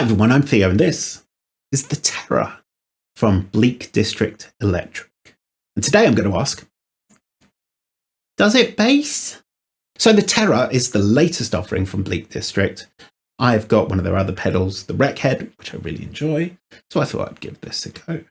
Hi everyone, I'm Theo and this is the Terra from Bleak District Electric. And today I'm going to ask, does it bass? So the Terra is the latest offering from Bleak District. I've got one of their other pedals, the Wreck Head, which I really enjoy, so I thought I'd give this a go.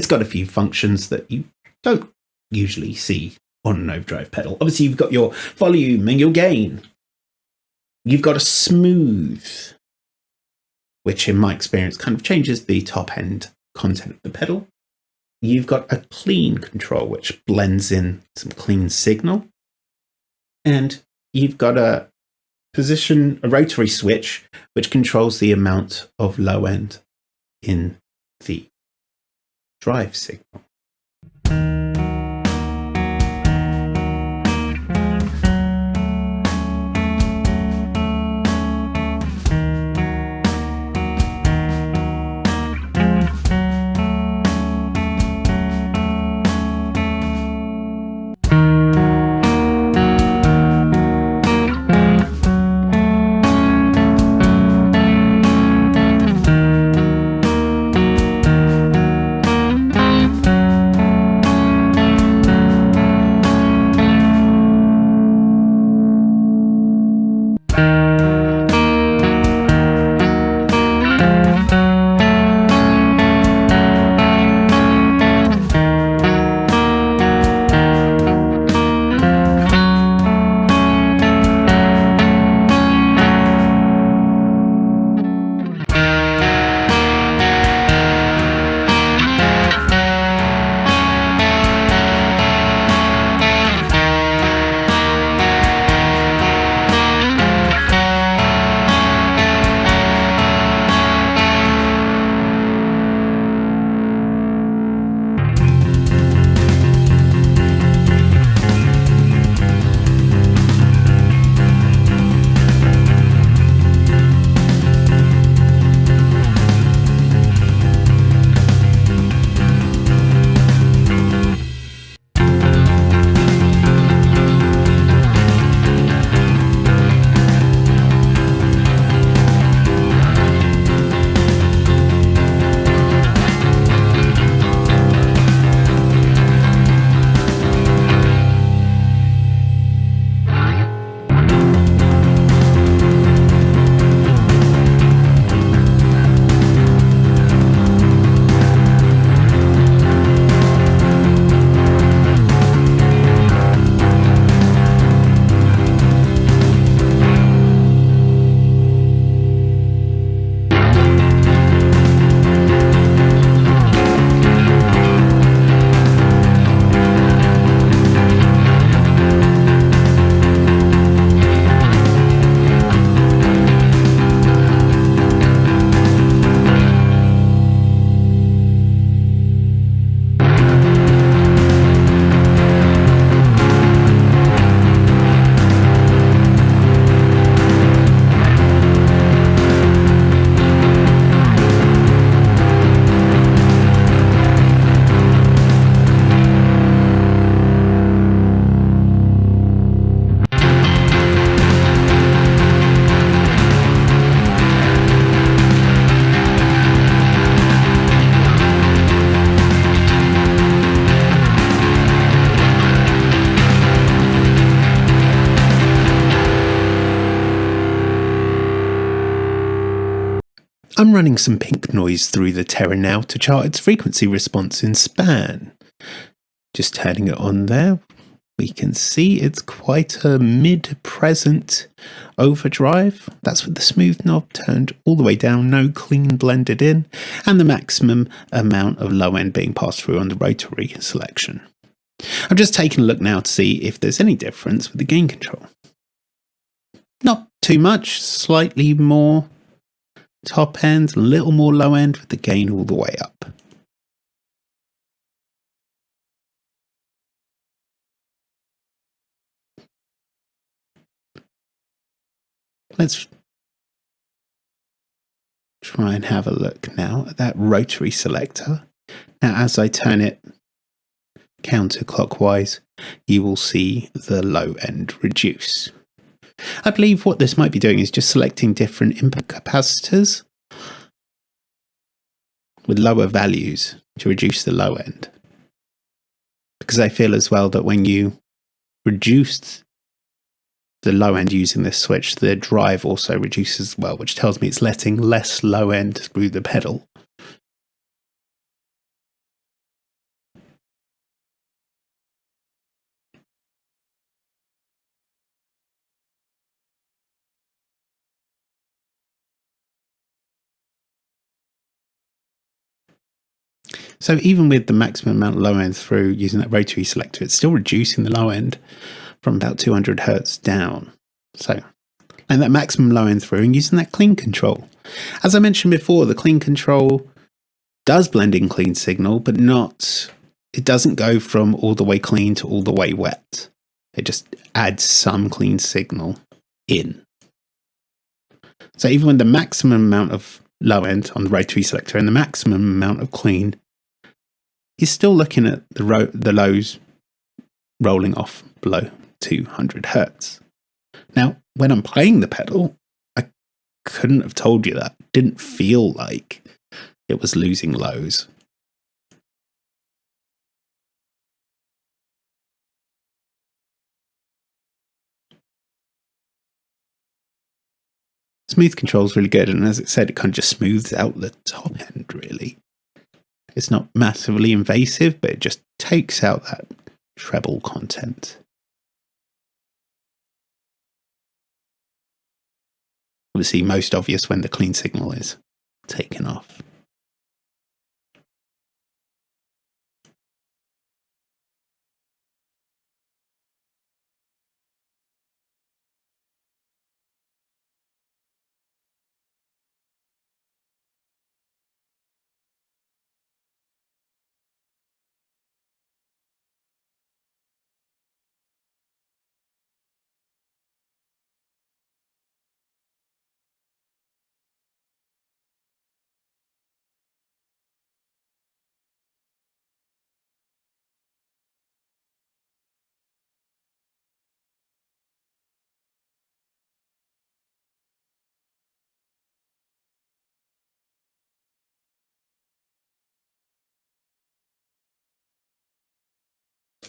It's got a few functions that you don't usually see on an Overdrive pedal. Obviously, you've got your volume and your gain. You've got a smooth, which in my experience kind of changes the top end content of the pedal. You've got a clean control, which blends in some clean signal. And you've got a rotary switch, which controls the amount of low end in the drive signal. I'm running some pink noise through the Terra now to chart its frequency response in span. Just turning it on there, we can see it's quite a mid-present overdrive. That's with the smooth knob turned all the way down, no clean blended in, and the maximum amount of low end being passed through on the rotary selection. I'm just taking a look now to see if there's any difference with the gain control. Not too much, slightly more top end, a little more low end with the gain all the way up. Let's try and have a look now at that rotary selector. Now, as I turn it counterclockwise, you will see the low end reduce. I believe what this might be doing is just selecting different input capacitors with lower values to reduce the low end. Because I feel as well that when you reduce the low end using this switch, the drive also reduces as well, which tells me it's letting less low end through the pedal. So even with the maximum amount of low end through using that rotary selector, it's still reducing the low end from about 200 Hertz down. So, and that maximum low end through and using that clean control. As I mentioned before, the clean control does blend in clean signal, but it doesn't go from all the way clean to all the way wet. It just adds some clean signal in. So even with the maximum amount of low end on the rotary selector and the maximum amount of clean, you're still looking at the lows rolling off below 200 Hertz. Now, when I'm playing the pedal, I couldn't have told you that. It didn't feel like it was losing lows. Smooth control is really good, and as it said, it kind of just smooths out the top end, really. It's not massively invasive, but it just takes out that treble content. Obviously, most obvious when the clean signal is taken off.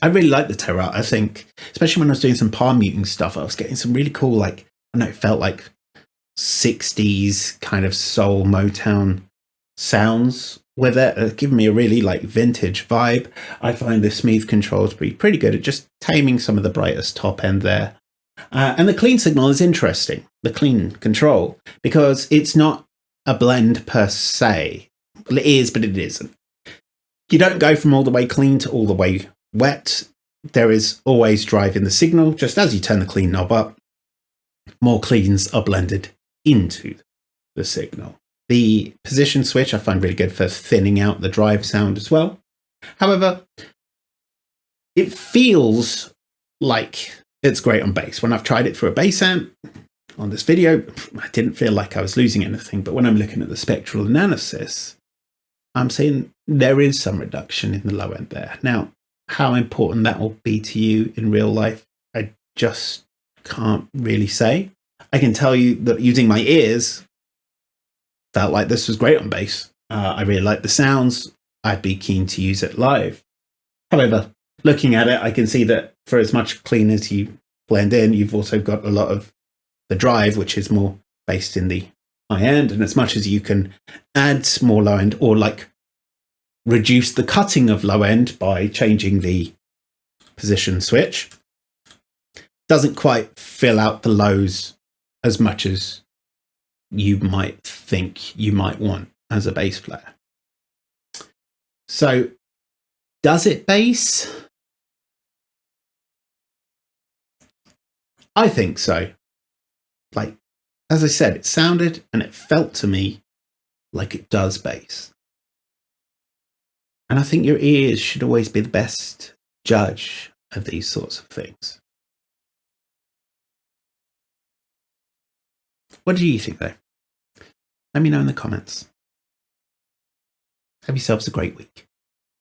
I really like the Terra. I think, especially when I was doing some palm muting stuff, I was getting some really cool, like, I don't know, it felt like 60s kind of soul Motown sounds with it, giving me a really like vintage vibe. I find the smooth control to be pretty good at just taming some of the brightest top end there. And the clean signal is interesting, the clean control, because it's not a blend per se. Well, it is, but it isn't. You don't go from all the way clean to all the way wet. There is always drive in the signal. Just as you turn the clean knob up, more cleans are blended into the signal. The position switch I find really good for thinning out the drive sound as well. However, it feels like it's great on bass. When I've tried it through a bass amp on this video, I didn't feel like I was losing anything. But when I'm looking at the spectral analysis, I'm seeing there is some reduction in the low end there. Now, how important that will be to you in real life, I just can't really say. I can tell you that using my ears, felt like this was great on bass. I really like the sounds. I'd be keen to use it live. However, looking at it, I can see that for as much clean as you blend in, you've also got a lot of the drive, which is more based in the high end, and as much as you can add more low end or like reduce the cutting of low end by changing the position switch, doesn't quite fill out the lows as much as you might think you might want as a bass player. So does it bass? I think so. Like, as I said, it sounded and it felt to me like it does bass. And I think your ears should always be the best judge of these sorts of things. What do you think, though? Let me know in the comments. Have yourselves a great week.